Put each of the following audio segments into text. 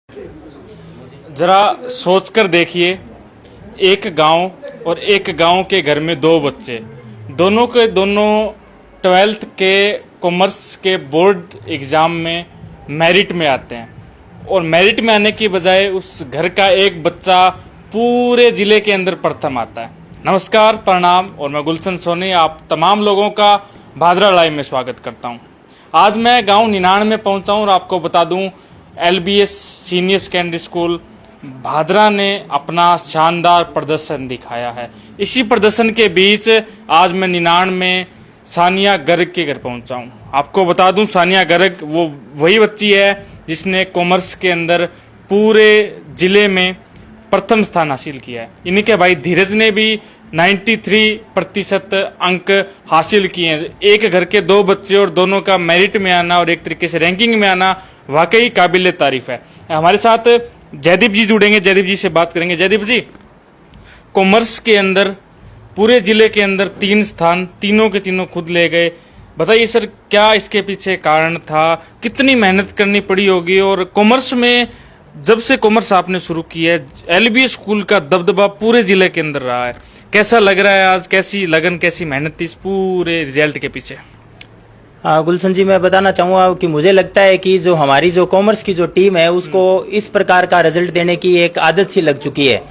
जरा सोचकर देखिए, एक गांव और एक गांव के घर में दो बच्चे, दोनों के दोनों 12th के कॉमर्स के बोर्ड एग्ज़ाम में मेरिट में आते हैं और मेरिट में आने की बजाय उस घर का एक बच्चा पूरे ज़िले के अंदर प्रथम आता है। नमस्कार, प्रणाम, और मैं गुलशन सोनी आप तमाम लोगों का भादरा लाइव में स्वागत करता हूं। आज मैं गांव निनाण में पहुंचा हूं और आपको बता दूं, LBS senior secondary school Bhadra ने अपना शानदार प्रदर्शन दिखाया है। इसी प्रदर्शन के बीच आज मैं निनाण में सानिया गर्ग के घर पहुंचा हूं। आपको बता दूं, सानिया गर्ग वो वही बच्ची है जिसने कॉमर्स के अंदर पूरे जिले में प्रथम स्थान हासिल किया है। इन्हीं के भाई धीरज ने भी 93% अंक हासिल किए हैं। एक घर के दो बच्चे और दोनों का मेरिट में आना और एक तरीके से रैंकिंग में आना वाकई काबिल तारीफ है। हमारे साथ जयदीप जी जुड़ेंगे, जयदीप जी से बात करेंगे। जयदीप जी, कॉमर्स के अंदर पूरे जिले के अंदर 3 स्थान तीनों के तीनों खुद ले गए। बताइए सर, क्या इसके पीछे कारण था, कितनी मेहनत करनी पड़ी होगी, और कॉमर्स में जब से कॉमर्स आपने शुरू की है LBS स्कूल का दबदबा पूरे जिले के अंदर रहा है, कैसा लग रहा है आज? कैसी लगन, कैसी मेहनत थी इस पूरे रिजल्ट के पीछे? गुलशन जी, मैं बताना चाहूँगा कि मुझे लगता है कि जो हमारी जो कॉमर्स की जो टीम है उसको इस प्रकार का रिजल्ट देने की एक आदत सी लग चुकी है।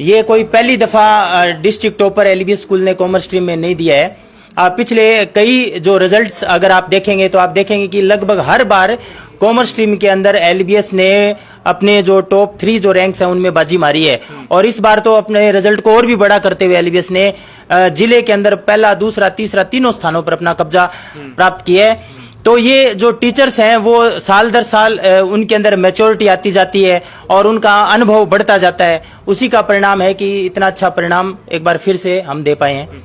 ये कोई पहली दफा डिस्ट्रिक्ट टॉपर LBS स्कूल ने कॉमर्स टीम में नहीं दिया है। पिछले कई जो रिजल्ट्स अगर आप देखेंगे तो आप देखेंगे कि लगभग हर बार कॉमर्स टीम के अंदर LBS ने अपने जो टॉप 3 जो रैंक्स हैं उनमें बाजी मारी है। और इस बार तो अपने रिजल्ट को और भी बड़ा करते हुए LBS ने जिले के अंदर पहला, दूसरा, तीसरा, तीनों स्थानों पर अपना कब्जा प्राप्त किया है। तो ये जो टीचर्स हैं वो साल दर साल उनके अंदर मैच्योरिटी आती जाती है और उनका अनुभव बढ़ता जाता है। उसी का परिणाम है कि इतना अच्छा परिणाम एक बार फिर से हम दे पाए हैं।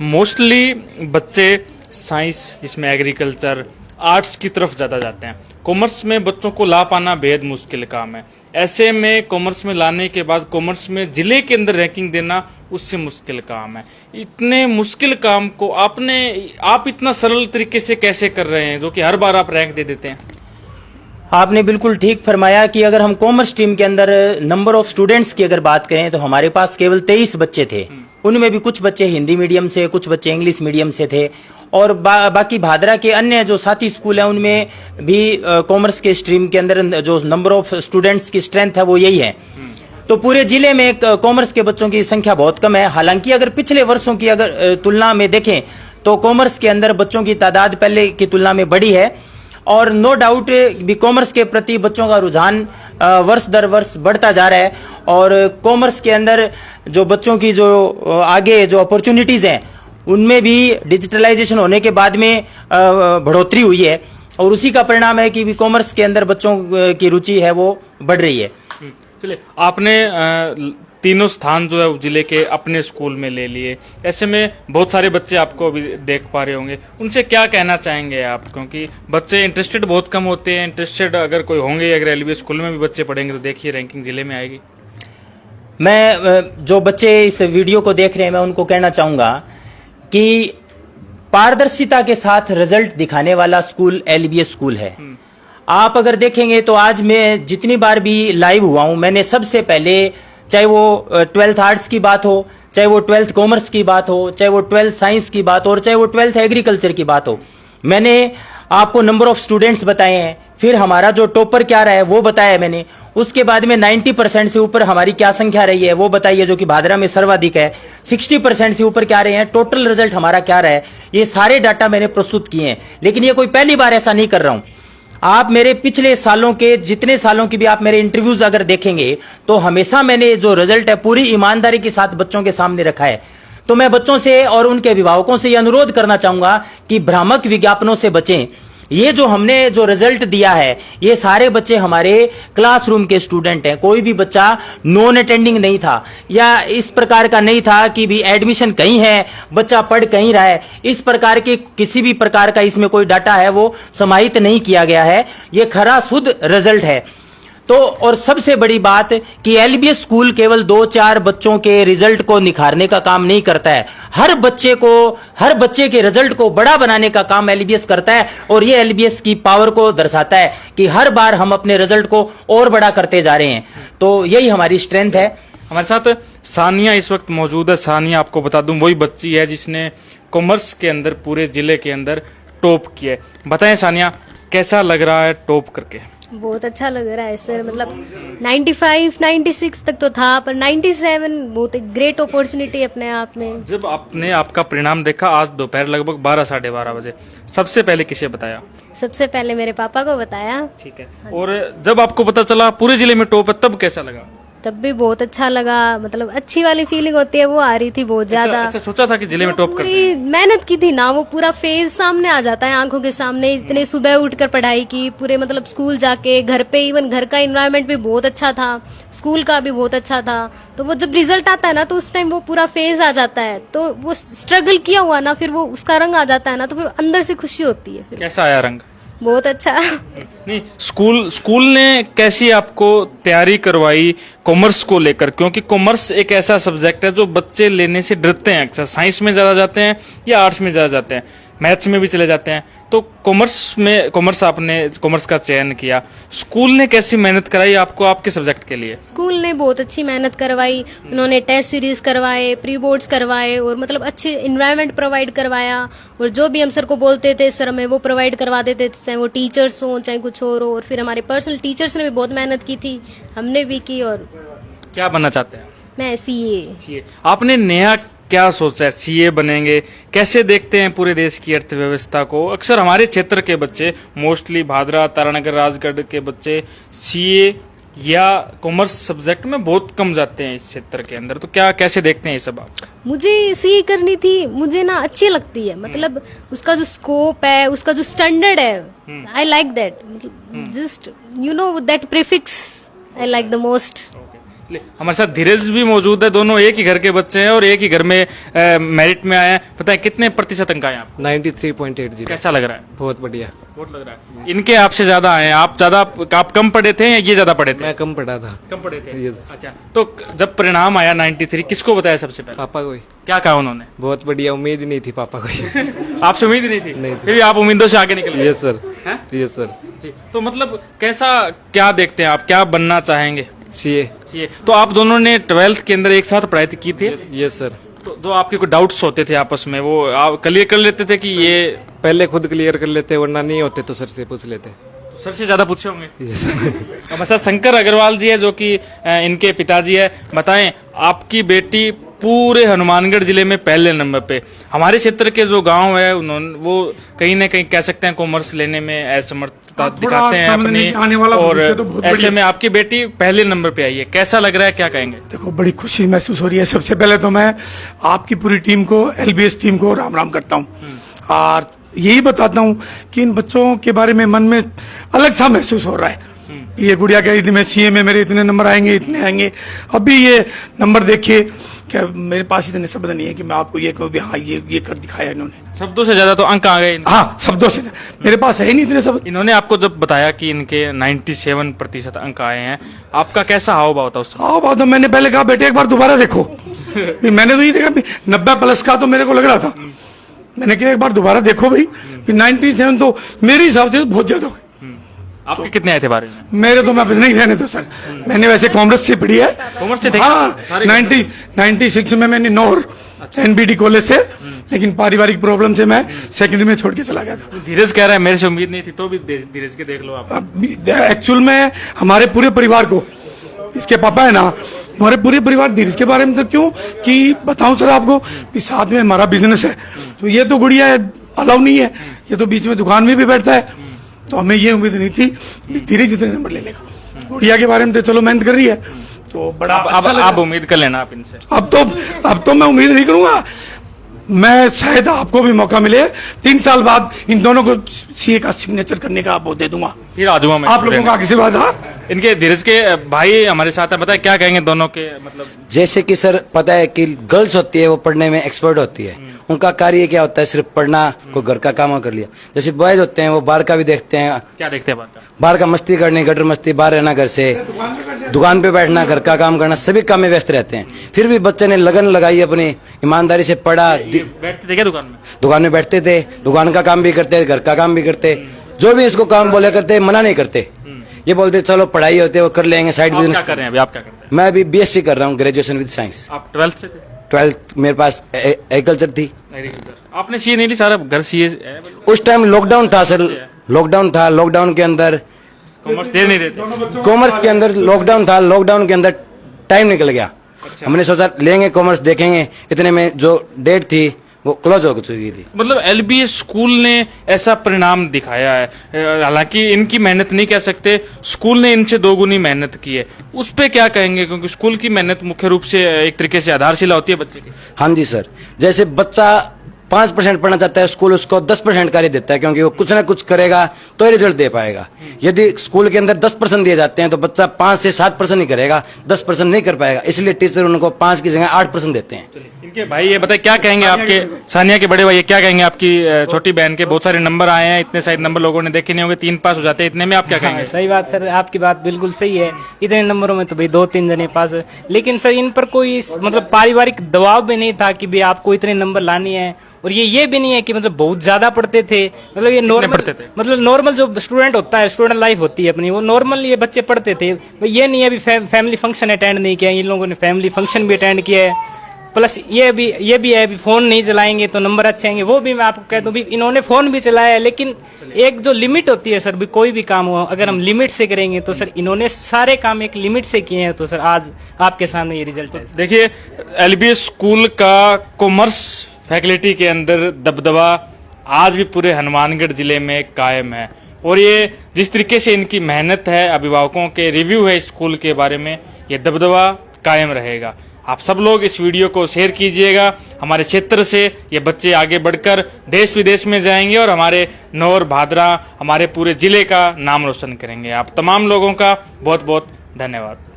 मोस्टली बच्चे साइंस, जिसमें एग्रीकल्चर, आर्ट्स की तरफ ज़्यादा जाते हैं। कॉमर्स में बच्चों को ला पाना बेहद मुश्किल काम है। ऐसे में कॉमर्स में लाने के बाद कॉमर्स में जिले के अंदर रैंकिंग देना उससे मुश्किल काम है। इतने मुश्किल काम को आप इतना सरल तरीके से कैसे कर रहे हैं, जो कि हर बार आप रैंक दे देते हैं? आपने बिल्कुल ठीक फरमाया कि अगर हम कॉमर्स टीम के अंदर नंबर ऑफ स्टूडेंट्स की अगर बात करें तो हमारे पास केवल 23 बच्चे थे। उनमें भी कुछ बच्चे हिंदी मीडियम से, कुछ बच्चे इंग्लिश मीडियम से थे, और बाकी भादरा के अन्य जो साथी स्कूल हैं उनमें भी कॉमर्स के स्ट्रीम के अंदर जो नंबर ऑफ स्टूडेंट्स की स्ट्रेंथ है वो यही है। तो पूरे जिले में कॉमर्स के बच्चों की संख्या बहुत कम है। हालांकि अगर पिछले वर्षों की अगर तुलना में देखें तो कॉमर्स के अंदर बच्चों की तादाद पहले की तुलना में बढ़ी है, और नो डाउट भी कॉमर्स के प्रति बच्चों का रुझान वर्ष दर वर्ष बढ़ता जा रहा है। और कॉमर्स के अंदर जो बच्चों की जो आगे जो अपॉर्चुनिटीज़ हैं उनमें भी डिजिटलाइजेशन होने के बाद में बढ़ोतरी हुई है, और उसी का परिणाम है कि भी कॉमर्स के अंदर बच्चों की रुचि है वो बढ़ रही है। चलिए, आपने तीनों स्थान जो है जिले के अपने स्कूल में ले लिए। ऐसे में बहुत सारे बच्चे आपको अभी देख पा रहे होंगे, उनसे क्या कहना चाहेंगे आप? क्योंकि बच्चे इंटरेस्टेड बहुत कम होते हैं। इंटरेस्टेड अगर कोई होंगे, अगर LBS स्कूल में भी बच्चे पढ़ेंगे तो देखिए रैंकिंग जिले में आएगी। मैं जो बच्चे इस वीडियो को देख रहे हैं मैं उनको कहना चाहूँगा कि पारदर्शिता के साथ रिजल्ट दिखाने वाला स्कूल LBS स्कूल है। आप अगर देखेंगे तो आज मैं जितनी बार भी लाइव हुआ हूं, मैंने सबसे पहले, चाहे वो 12th आर्ट्स की बात हो, चाहे वो 12th कॉमर्स की बात हो, चाहे वो 12th साइंस की बात हो, और चाहे वो 12th एग्रीकल्चर की बात हो, मैंने आपको नंबर ऑफ स्टूडेंट्स बताए हैं। फिर हमारा जो टॉपर क्या रहा है वो बताया है मैंने। उसके बाद में 90% से ऊपर हमारी क्या संख्या रही है वो बताई है, जो कि भादरा में सर्वाधिक है। 60% से ऊपर क्या रहे हैं, टोटल रिजल्ट हमारा क्या रहा है, ये सारे डाटा मैंने प्रस्तुत किए हैं। लेकिन ये कोई पहली बार ऐसा नहीं कर रहा हूं। आप मेरे पिछले सालों के जितने सालों की भी आप मेरे इंटरव्यूज अगर देखेंगे तो हमेशा मैंने जो रिजल्ट है पूरी ईमानदारी के साथ बच्चों के सामने रखा है। तो मैं बच्चों से और उनके अभिभावकों से यह अनुरोध करना चाहूंगा कि भ्रामक विज्ञापनों से बचें। ये जो हमने जो रिजल्ट दिया है ये सारे बच्चे हमारे क्लासरूम के स्टूडेंट हैं। कोई भी बच्चा नॉन अटेंडिंग नहीं था, या इस प्रकार का नहीं था कि भी एडमिशन कहीं है, बच्चा पढ़ कहीं रहा है। इस प्रकार के किसी भी प्रकार का इसमें कोई डाटा है वो समाहित नहीं किया गया है। ये खरा शुद्ध रिजल्ट है। तो और सबसे बड़ी बात कि एलबीएस स्कूल केवल 2-4 बच्चों के रिजल्ट को निखारने का काम नहीं करता है, हर बच्चे के रिजल्ट को बड़ा बनाने का काम एलबीएस करता है। और ये एलबीएस की पावर को दर्शाता है कि हर बार हम अपने रिजल्ट को और बड़ा करते जा रहे हैं। तो यही हमारी स्ट्रेंथ है। हमारे साथ सानिया इस वक्त मौजूद है। सानिया, आपको बता दूं, वही बच्ची है जिसने कॉमर्स के अंदर पूरे जिले के अंदर टॉप किया है। बताएं सानिया, कैसा लग रहा है टॉप करके? बहुत अच्छा लग रहा है सर, मतलब 95, 96 तक तो था, पर 97 बहुत एक ग्रेट अपॉर्चुनिटी अपने आप में। जब आपने आपका परिणाम देखा आज दोपहर लगभग 12 साढ़े 12 बजे, सबसे पहले किसे बताया? सबसे पहले मेरे पापा को बताया। ठीक है। और जब आपको पता चला पूरे जिले में टॉप है, तब कैसा लगा? तब भी बहुत अच्छा लगा, मतलब अच्छी वाली फीलिंग होती है वो आ रही थी बहुत ज्यादा। ऐसा सोचा था कि जिले में टॉप कर? पूरी मेहनत की थी ना, वो पूरा फेज सामने आ जाता है आंखों के सामने। इतने सुबह उठकर पढ़ाई की, पूरे मतलब स्कूल जाके, घर पे इवन घर का एनवायरनमेंट भी बहुत अच्छा था, स्कूल का भी बहुत अच्छा था। तो वो जब रिजल्ट आता है ना, तो उस टाइम वो पूरा फेज आ जाता है, तो वो स्ट्रगल किया हुआ ना, फिर वो उसका रंग आ जाता है ना, तो फिर अंदर से खुशी होती है। फिर कैसा आया रंग? बहुत अच्छा। नहीं, स्कूल ने कैसी आपको तैयारी करवाई कॉमर्स को लेकर? क्योंकि कॉमर्स एक ऐसा सब्जेक्ट है जो बच्चे लेने से डरते हैं, अक्सर साइंस में ज्यादा जाते हैं या आर्ट्स में ज्यादा जाते हैं, मैथ्स में भी चले जाते हैं। तो आपने कॉमर्स का चयन किया, स्कूल ने कैसी मेहनत कराई आपको आपके सब्जेक्ट के लिए? स्कूल ने बहुत अच्छी मेहनत करवाई, उन्होंने टेस्ट सीरीज करवाए, प्री बोर्ड्स करवाए, और मतलब अच्छे इन्वायरमेंट प्रोवाइड करवाया। और जो भी हम सर को बोलते थे सर हमें वो प्रोवाइड करवा देते थे, चाहे वो टीचर्स हो चाहे कुछ और हो। और फिर हमारे पर्सनल टीचर्स ने भी बहुत मेहनत की थी, हमने भी की। और क्या बनना चाहते हैं? मैं सीए। आपने नया क्या सोचा है? सीए बनेंगे? कैसे देखते हैं पूरे देश की अर्थव्यवस्था को? अक्सर हमारे क्षेत्र के बच्चे, मोस्टली भादरा, तारानगर, राजगढ़ के बच्चे सीए या कॉमर्स सब्जेक्ट में बहुत कम जाते हैं इस क्षेत्र के अंदर। तो क्या कैसे देखते हैं ये सब आप? मुझे सीए करनी थी, मुझे ना अच्छी लगती है, मतलब उसका जो स्कोप है, उसका जो स्टैंडर्ड है, आई लाइक दैट, मतलब just you know that prefix I like the most. हमारे साथ धीरज भी मौजूद है। दोनों एक ही घर के बच्चे हैं और एक ही घर में मेरिट में आए हैं। पता है कितने प्रतिशत अंक आए आपको? 93.80। कैसा लग रहा है? बहुत बढ़िया। बहुत लग रहा है। इनके आपसे ज्यादा आए हैं। आप कम पढ़े थे या ये ज्यादा पढ़े थे? मैं कम पढ़ा था। कम पढ़े थे। अच्छा, तो जब परिणाम आया 93, किसको बताया सबसे पहले? पापा को ही। क्या कहा उन्होंने? बहुत बढ़िया, उम्मीद ही नहीं थी पापा को। आपसे उम्मीद नहीं थी? नहीं थी। फिर भी आप उम्मीदों से आगे निकल गए। Yes sir. हैं? Yes sir. जी, तो मतलब कैसा क्या देखते हैं आप, क्या बनना चाहेंगे? सीए। तो आप दोनों ने 12th के अंदर एक साथ पढ़ाई की थी? Yes sir. तो जो आपके कोई डाउट्स होते थे आपस में, वो आप क्लियर कर लेते थे कि ये? पहले खुद क्लियर कर लेते, वरना नहीं होते तो सर से पूछ लेते। सर से ज्यादा पूछे होंगे? यस। हमारे साथ शंकर अग्रवाल जी है जो कि इनके पिताजी है। बताएं, आपकी बेटी पूरे हनुमानगढ़ जिले में पहले नंबर पे, हमारे क्षेत्र के जो गांव है उन्होंने वो कहीं ना कहीं कह सकते हैं कॉमर्स लेने में असमर्थता दिखाते हैं अपनी, और ऐसे में आपकी बेटी पहले नंबर पे आई है। कैसा लग रहा है, क्या कहेंगे? देखो, बड़ी खुशी महसूस हो रही है। सबसे पहले तो मैं आपकी पूरी टीम को, एलबीएस टीम को राम राम करता हूँ, और यही बताता हूँ कि इन बच्चों के बारे में मन में अलग सा महसूस हो रहा है। ये गुड़िया कह रही थी मैं सीए में मेरे इतने नंबर आएंगे, इतने आएंगे। अभी ये नंबर देखिए, क्या मेरे पास इतने शब्द नहीं है कि मैं आपको ये कहूँ भी हाँ ये कर दिखाया इन्होंने। शब्दों से ज्यादा तो अंक आ गए। हाँ, शब्दों से मेरे पास है ही नहीं इतने शब्द। इन्होंने आपको जब बताया कि इनके 97% अंक आए हैं, आपका कैसा हाव भाव था उस समय? हाव भाव तो मैंने पहले कहा बेटे एक बार दोबारा देखो। मैंने तो ये देखा 90+ का तो मेरे को लग रहा था। मैंने कहा एक बार दोबारा देखो भाई, 97 तो मेरे हिसाब से बहुत ज्यादा। आपके कितने आए थे बारे में? मेरे तो मैं नहीं रहने तो सर, मैंने वैसे कॉमर्स से पढ़ी है। कॉमर्स से थे? हाँ, 96 में मैंने नौर एनबीडी कॉलेज से, लेकिन पारिवारिक प्रॉब्लम से मैं सेकेंडरी में छोड़ के चला गया था। धीरज कह रहा है मेरे से उम्मीद नहीं थी, तो भी धीरज के देख लो आप। एक्चुअल में हमारे पूरे परिवार को, इसके पापा है ना, हमारे पूरे परिवार धीरज के बारे में तो क्यों कि बताऊं सर आपको कि साथ में हमारा बिजनेस है, तो ये तो गुड़िया अलाउ नहीं है, ये तो बीच में दुकान में भी बैठता है। तो हमें ये उम्मीद नहीं थी धीरे जितने नंबर ले लेगा। गुड़िया के बारे में तो चलो मेहनत कर रही है, तो बड़ा अब आप उम्मीद कर लेना आप इनसे। अब तो मैं उम्मीद नहीं करूंगा। मैं शायद आपको भी मौका मिले 3 साल बाद इन दोनों को सीए का सिग्नेचर करने का वो दे दूंगा। फिर आ जाऊंगा मैं आप लोगों का आशीर्वाद। हाँ, इनके धीरज के भाई हमारे साथ है, बताए क्या कहेंगे दोनों के मतलब। जैसे कि सर पता है कि गर्ल्स होती है वो पढ़ने में एक्सपर्ट होती है, उनका कार्य क्या होता है सिर्फ पढ़ना, कोई घर का काम कर लिया। जैसे बॉयज होते हैं वो बाहर का भी देखते हैं, क्या देखते हैं बात का? बाहर का मस्ती करनी, गटर मस्ती, बाहर रहना, घर से दुकान पे बैठना, घर का काम करना, सभी काम में व्यस्त रहते हैं। फिर भी बच्चे ने लगन लगाई, अपनी ईमानदारी से पढ़ा, बैठते थे क्या दुकान में? दुकान में बैठते थे, दुकान का काम भी करते, घर का काम भी करते, जो भी इसको काम बोले करते, मना नहीं करते। ये बोलते चलो पढ़ाई होती है वो कर लेंगे, साइड आप क्या बिजनेस। कर रहे हैं अभी? आप क्या करते हैं? मैं अभी बीएससी कर रहा हूँ, ग्रेजुएशन विद साइंस। आप 12th से थे? 12th मेरे पास एग्रीकल्चर थी। एग्रीकल्चर। आपने सीए नहीं ली, सारा घर सीए है? उस टाइम लॉकडाउन था सर, लॉकडाउन था, लॉकडाउन के अंदर कॉमर्स दे नहीं रहे कॉमर्स के अंदर लॉकडाउन था, लॉकडाउन के अंदर टाइम निकल गया। हमने सोचा लेंगे कॉमर्स, देखेंगे, इतने में जो डेट थी वो क्लोज हो चुकी थी। मतलब एलबीएस स्कूल ने ऐसा परिणाम दिखाया है, हालांकि इनकी मेहनत नहीं कह सकते, स्कूल ने इनसे दोगुनी मेहनत की है, उस पे क्या कहेंगे? क्योंकि स्कूल की मेहनत मुख्य रूप से एक तरीके से आधारशिला होती है बच्चे की। हाँ जी सर, जैसे बच्चा 5% पढ़ना चाहता है, स्कूल उसको 10% कार्य देता है, क्योंकि वो कुछ ना कुछ करेगा तो ही रिजल्ट दे पाएगा। यदि स्कूल के अंदर 10% दिए जाते हैं तो बच्चा 5 से 7% ही करेगा, 10% नहीं कर पाएगा, इसलिए टीचर उनको 5 की जगह 8% देते हैं। इनके भाई ये बताए क्या कहेंगे आपके, सानिया के बड़े भाई ये क्या कहेंगे आपकी छोटी बहन के? बहुत सारे नंबर आए हैं, इतने सारे नंबर लोगों ने देखे नहीं होंगे, 3 पास हो जाते हैं, इतने में आप क्या कहेंगे? हाँ, सही बात सर, आपकी बात बिल्कुल सही है। इतने नंबरों में तो भाई 2-3 जने पास है, लेकिन सर इन पर कोई मतलब पारिवारिक दबाव भी नहीं था कि भाई आपको इतने नंबर लाने हैं। और ये भी नहीं है कि मतलब बहुत ज्यादा पढ़ते थे, मतलब ये नॉर्मल पढ़ते थे? मतलब नॉर्मल जो स्टूडेंट होता है, स्टूडेंट लाइफ होती है अपनी, वो नॉर्मल ये बच्चे पढ़ते थे। ये नहीं है अभी फैमिली फंक्शन अटेंड नहीं किया, इन लोगों ने फैमिली फंक्शन भी अटेंड किया है। प्लस ये भी है अभी फोन नहीं चलाएंगे तो नंबर अच्छे आएंगे, वो भी मैं आपको कह दूं भी इन्होंने फोन भी चलाया है, लेकिन एक जो लिमिट होती है सर, भी कोई भी काम हो अगर हम लिमिट से करेंगे तो सर इन्होंने सारे काम एक लिमिट से किए हैं, तो सर आज आपके सामने ये रिजल्ट है। देखिए एलबीएस स्कूल का कॉमर्स फैकल्टी के अंदर दबदबा आज भी पूरे हनुमानगढ़ जिले में कायम है, और ये जिस तरीके से इनकी मेहनत है, अभिभावकों के रिव्यू है स्कूल के बारे में, ये दबदबा कायम रहेगा। आप सब लोग इस वीडियो को शेयर कीजिएगा। हमारे क्षेत्र से ये बच्चे आगे बढ़कर देश विदेश में जाएंगे और हमारे नौर भादरा, हमारे पूरे जिले का नाम रोशन करेंगे। आप तमाम लोगों का बहुत बहुत धन्यवाद।